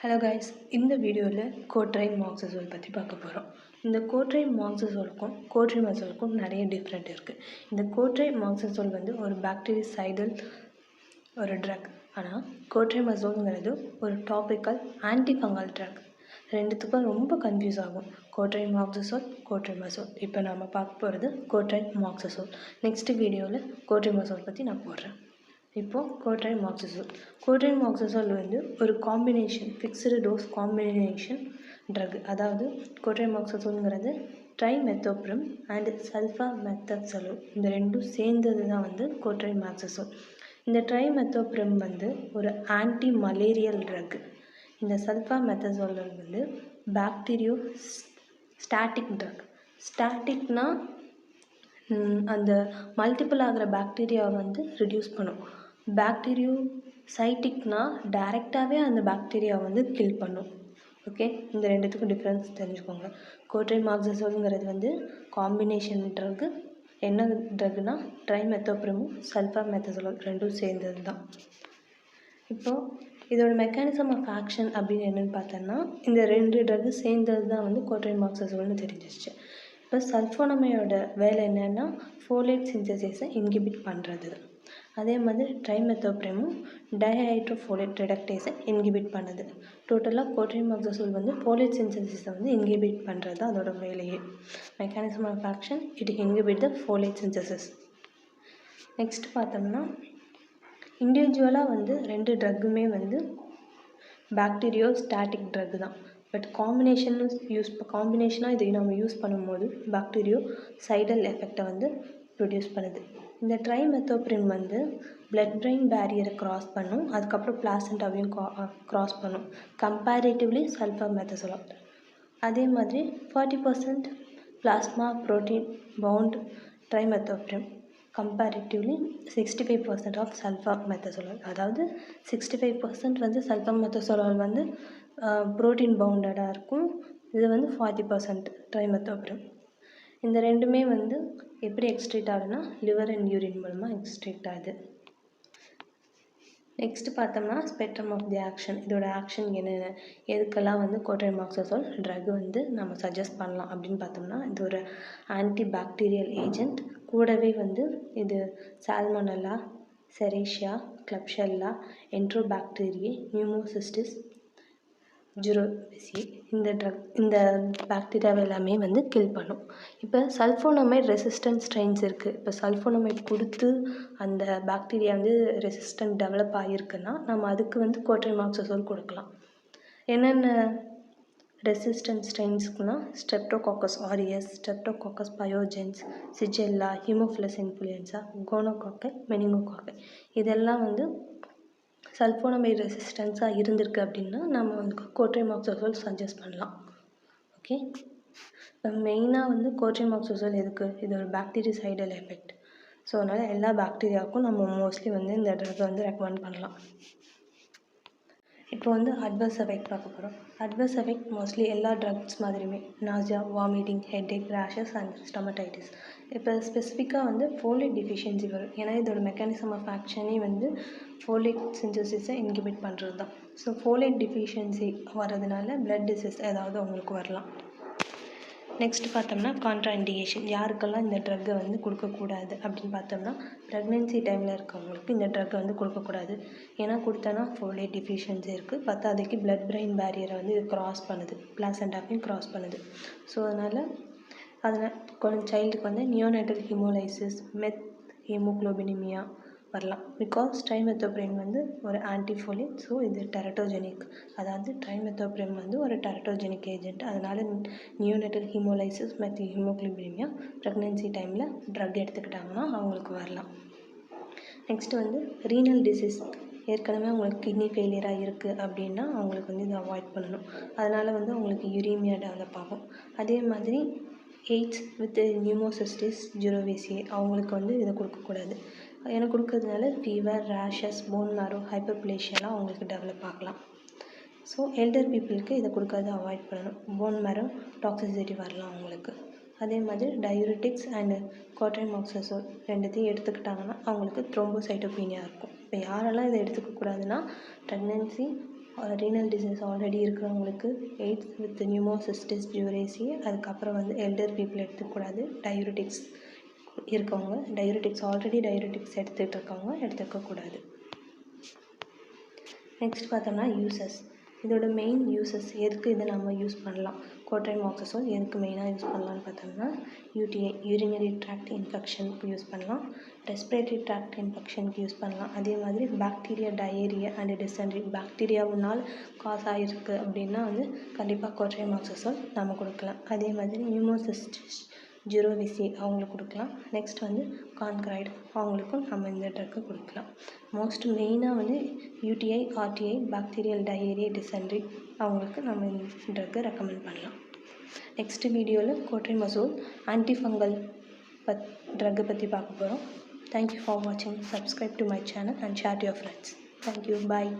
Hello guys, இந்த வீடியோவில் கோட்ரைமாக்ஸசோல் பற்றி பார்க்க போகிறோம். இந்த கோட்ரைமாக்ஸசோலுக்கும் கோட்ரிமசோலுக்கும் நிறைய டிஃப்ரெண்ட் இருக்குது. இந்த கோட்ரைமாக்ஸசோல் வந்து ஒரு பாக்டீரிசைடல் ஒரு ட்ரக். ஆனால் கோட்ரிமசோல்ங்கிறது ஒரு டாபிக்கல் ஆன்டிஃபங்கல் ட்ரக். ரெண்டுத்துக்கும் ரொம்ப கன்ஃபியூஸ் ஆகும். கோட்ரைமாக்ஸசோல், கோட்ரிமசோல். இப்போ நம்ம பார்க்க போகிறது கோட்ரைமாக்ஸசோல். நெக்ஸ்ட் வீடியோவில் கோட்ரிமசோல் பற்றி நான் போடுறேன். இப்போது கோட்ரைமாக்ஸசோல் வந்து ஒரு combination, fixed dose combination drug. அதாவது கோட்ரைமாக்ஸசோல்ங்கிறது ட்ரைமெத்தோப்ரம் அண்ட் சல்ஃபாமெத்தசோல், இந்த ரெண்டும் சேர்ந்தது தான் வந்து கோட்ரைமாக்ஸசோல். இந்த ட்ரைமெத்தோப்ரம் வந்து ஒரு ஆன்டி மலேரியல் ட்ரக். இந்த சல்ஃபாமெத்தசோல் வந்து பாக்டீரியோ ஸ்டாட்டிக் ட்ரக். ஸ்டாட்டிக்னா அந்த மல்டிபிள் ஆகிற பாக்டீரியாவை வந்து ரிடியூஸ் பண்ணும். பாக்டீரியோ சைட்டிக்னா டைரெக்டாகவே அந்த பாக்டீரியாவை வந்து கில் பண்ணும். ஓகே, இந்த ரெண்டுத்துக்கும் டிஃப்ரென்ஸ் தெரிஞ்சுக்கோங்க. கோட்ரைமாக்ஸசோல்ங்கிறது வந்து காம்பினேஷன் ட்ரக்கு. என்ன ட்ரக்னா ட்ரைமெத்தோப்ரமும் சல்ஃபாமெத்தசோல் ரெண்டும் சேர்ந்தது தான். இப்போது இதோட மெக்கானிசம் ஆஃப் ஆக்ஷன் அப்படின்னு என்னென்னு பார்த்தோன்னா, இந்த ரெண்டு ட்ரக்கு சேர்ந்தது தான் வந்து கோட்ரைமாக்ஸசோல்னு தெரிஞ்சிருச்சு. இப்போ சல்ஃபோனமையோட வேலை என்னென்னா ஃபோலேட் சிந்தசிஸை இன்ஹிபிட் பண்ணுறது. அதே மாதிரி ட்ரைமெத்தோப்ரமும் டைஹைட்ரோஃபோலேட் ரிடக்டேஸை இன்ஹிபிட் பண்ணுது. டோட்டலாக கோட்ரைமாக்ஸசோல் வந்து ஃபோலேட் சிந்தசிஸை வந்து இன்ஹிபிட் பண்ணுறது தான் அதோட வேலையே. Mechanism of action, it inhibit the folate synthesis. Next பார்த்தோம்னா, இண்டிவிஜுவலாக வந்து ரெண்டு ட்ரக்குமே வந்து பாக்டீரியோ ஸ்டாட்டிக் ட்ரக் தான். பட் காம்பினேஷனாக இதை நம்ம யூஸ் பண்ணும்போது பாக்டீரியோ சைடல் எஃபெக்டை வந்து ப்ரொடியூஸ் பண்ணுது. இந்த ட்ரைமெத்தோப்ரம் வந்து பிளட் பிரெயின் பேரியரை க்ராஸ் பண்ணும், அதுக்கப்புறம் பிளாசண்டாவையும் க்ராஸ் பண்ணும் கம்பேரிட்டிவ்லி சல்ஃபாமெத்தசோல். அதே மாதிரி 40% plasma protein bound trimethoprim comparatively 65% of sulfamethoxazole. அதாவது 65% வந்து சல்ஃபாமெத்தசோல் வந்து ப்ரோட்டீன் பவுண்டடாக இருக்கும். இது வந்து 40% ட்ரைமெத்தோப்ரம். இந்த ரெண்டுமே வந்து எப்படி எக்ஸ்ட்ரீட் ஆகுதுன்னா லிவர் அண்ட் யூரின் மூலமாக எக்ஸ்ட்ரீட் ஆகுது. நெக்ஸ்ட் பார்த்தோம்னா ஸ்பெக்ட்ரம் ஆஃப் தி ஆக்ஷன். இதோட ஆக்ஷன் என்னென்ன, எதுக்கெல்லாம் வந்து கோட்ரைமாக்ஸசோல் ட்ரக் வந்து நம்ம சஜஸ்ட் பண்ணலாம் அப்படின்னு பார்த்தோம்னா, இது ஒரு ஆன்டி பாக்டீரியல் ஏஜென்ட். கூடவே வந்து இது சால்மோனெல்லா, செரீஷியா, கிளப்ஷெல்லா, என்ட்ரோபாக்டீரியே, நியூமோசிஸ்டிஸ், ஜுரோவிசி, இந்த பாக்டீரியாவை எல்லாமே வந்து கில் பண்ணும். இப்போ சல்ஃபோனமைட் ரெசிஸ்டன்ட் ஸ்ட்ரெயின்ஸ் இருக்குது. இப்போ சல்ஃபோனமைட் கொடுத்து அந்த பாக்டீரியா வந்து ரெசிஸ்டன்ட் டெவலப் ஆகிருக்குன்னா நம்ம அதுக்கு வந்து கோட்ரைமாக்ஸசோல் கொடுக்கலாம். என்னென்ன ரெசிஸ்டன்ட் ஸ்ட்ரெயின்ஸ்க்குனா streptococcus aureus, streptococcus pyogenes, shigella, haemophilus influenzae, gonococci, meningococci, இதெல்லாம் வந்து சல்ஃபோனமைட் ரெசிஸ்டன்ஸாக இருந்திருக்கு அப்படின்னா நம்ம வந்து கோட்ரைமாக்ஸசோல் சஜஸ்ட் பண்ணலாம். ஓகே, இப்போ மெயினாக வந்து கோட்ரைமாக்ஸசோல் எதுக்கு, இது ஒரு பாக்டீரிசைடல் எஃபெக்ட். ஸோ அதனால் எல்லா பாக்டீரியாவுக்கும் நம்ம மோஸ்ட்லி வந்து இந்த ட்ரக் வந்து ரெக்கமெண்ட் பண்ணலாம். இப்போ வந்து அட்வர்ஸ் எஃபெக்ட் பார்க்க போகிறோம். அட்வர்ஸ் எஃபெக்ட் மோஸ்ட்லி எல்லா ட்ரக்ஸ் மாதிரியுமே nausea, vomiting, headache, rashes and stomatitis. இப்போ ஸ்பெசிஃபிக்காக வந்து ஃபோலேட் டிஃபிஷியன்சி வரும். ஏன்னா இதோட மெக்கானிசம் ஆஃப் ஆக்ஷனே வந்து ஃபோலேட் சிந்தசிஸை இன்ஹிபிட் பண்ணுறது தான். ஸோ ஃபோலேட் டிஃபிஷியன்சி வரதுனால பிளட் டிசீஸ் ஏதாவது அவங்களுக்கு வரலாம். நெக்ஸ்ட் பார்த்தோம்னா கான்ட்ரா இண்டிகேஷன். யாருக்கெல்லாம் இந்த ட்ரக்கை வந்து கொடுக்கக்கூடாது அப்படின்னு பார்த்தோம்னா, ப்ரெக்னென்சி டைமில் இருக்கவங்களுக்கு இந்த ட்ரக்கை வந்து கொடுக்கக்கூடாது. ஏன்னா கொடுத்தோன்னா ஃபோலேட் டிஃபிஷியன்சி இருக்குது, பத்தாதைக்கு பிளட் பிரெயின் பேரியரை வந்து இது க்ராஸ் பண்ணுது, பிளாசண்டாவையும் க்ராஸ் பண்ணுது. ஸோ அதனால் சைல்டுக்கு வந்து நியோனேட்டல் ஹீமோலைசிஸ், மெத் ஹீமோக்ளோபினிமியா வரலாம். பிகாஸ் ட்ரைமெத்தோப்ரம் வந்து ஒரு ஆன்டிஃபோலேட். ஸோ இது டெரட்டோஜெனிக். அதாவது ட்ரைமெத்தோப்ரம் வந்து ஒரு டெரட்டோஜெனிக் ஏஜென்ட். அதனால் நியோனேட்டல் ஹீமோலைசிஸ், மெத் ஹீமோக்ளோபினிமியா ப்ரெக்னென்சி டைமில் ட்ரக் எடுத்துக்கிட்டாங்கன்னா அவங்களுக்கு வரலாம். நெக்ஸ்ட்டு வந்து ரீனல் டிசீஸ். ஏற்கனவே அவங்களுக்கு கிட்னி ஃபெயிலியராக இருக்குது அப்படின்னா அவங்களுக்கு வந்து இதை அவாய்ட் பண்ணணும். அதனால் வந்து அவங்களுக்கு யூரீமியா டெவலப் ஆகும். அதே மாதிரி எய்ட்ஸ் வித் நியூமோசிஸ்டிஸ், ஜுரோவிசி, அவங்களுக்கு வந்து இதை கொடுக்கக்கூடாது. ஏன்னா கொடுக்கறதுனால ஃபீவர், ரேஷஸ், போன் மேரோ ஹைப்பர்பிளேஷியாலாம் அவங்களுக்கு டெவலப் ஆகலாம். ஸோ எல்டர் பீப்புளுக்கு இதை கொடுக்கறத அவாய்ட் பண்ணணும். போன் மேரோ டாக்ஸிசிட்டி வரலாம் அவங்களுக்கு. அதே மாதிரி டயூரிட்டிக்ஸ் அண்ட் கோட்ரைமாக்ஸசோல் ரெண்டுத்தையும் எடுத்துக்கிட்டாங்கன்னா அவங்களுக்கு த்ரோம்போசைட்டோபீனியா இருக்கும். இப்போ யாரெல்லாம் இதை எடுத்துக்கக்கூடாதுன்னா ப்ரெக்னென்சி ரீனல் டிசீஸ் ஆல்ரெடி இருக்கிறவங்களுக்கு, எய்ட்ஸ் வித் நியூமோசிஸ்டிஸ் ஜுரேசி, அதுக்கப்புறம் வந்து எல்டர் பீப்புள் எடுத்துக்கூடாது. டயூரிட்டிக்ஸ் இருக்கவங்க, ஆல்ரெடி டயூரிட்டிக்ஸ் எடுத்துகிட்டு இருக்கவங்க எடுத்துக்கக்கூடாது. நெக்ஸ்ட் பார்த்தோம்னா யூசஸ். இதோட மெயின் யூசஸ், எதுக்கு இதை நம்ம யூஸ் பண்ணலாம், கோட்ரைமாக்சசோல் எதுக்கு மெயினாக யூஸ் பண்ணலான்னு பார்த்தோம்னா, யூடிஐ யூரினரி ட்ராக்ட் இன்ஃபெக்ஷனுக்கு யூஸ் பண்ணலாம், ரெஸ்பிரேட்டரி ட்ராக்ட் இன்ஃபெக்ஷனுக்கு யூஸ் பண்ணலாம். அதே மாதிரி பாக்டீரியா டயேரியா அண்ட் டிசென்ட்ரி, பாக்டீரியாவுனால் காஸ் ஆகிருக்கு அப்படின்னா வந்து கண்டிப்பாக கோட்ரைமாக்சசோல் நம்ம கொடுக்கலாம். அதே மாதிரி நியூமோசிஸ்டிஸ் ஜுரோவிசி அவங்களுக்கு கொடுக்கலாம். நெக்ஸ்ட் வந்து கான்க்ரைட் அவங்களுக்கும் நம்ம இந்த ட்ரக்கு கொடுக்கலாம். மோஸ்ட் மெயினாக வந்து UTI, RTI, bacterial diarrhoea, dysentery அவங்களுக்கு நம்ம இந்த ட்ரக்கை ரெக்கமெண்ட் பண்ணலாம். நெக்ஸ்ட் வீடியோவில் கோட்ரிமசோல் ஆன்டிஃபங்கல் ட்ரக்கை பற்றி பார்க்க போகிறோம். தேங்க்யூ ஃபார் வாட்சிங். Subscribe to my channel and share to your friends. Thank you. Bye.